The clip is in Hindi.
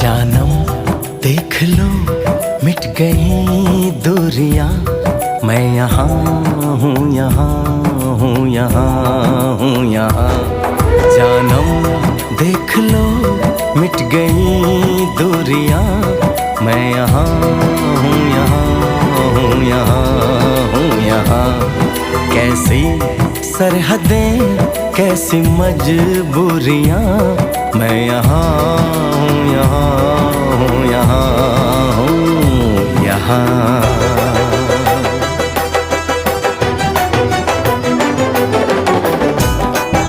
जानम देख लो मिट गई दूरियां, मैं यहाँ हूँ, यहाँ हूँ, यहाँ हूँ, यहाँ। जानम देख लो मिट गई दूरियां, मैं यहाँ हूँ, यहाँ हूँ, यहाँ हूँ, यहाँ। कैसी सरहदें कैसी मजबूरियां, मैं यहाँ हूँ, यहाँ हूँ, यहाँ हूँ, यहाँ।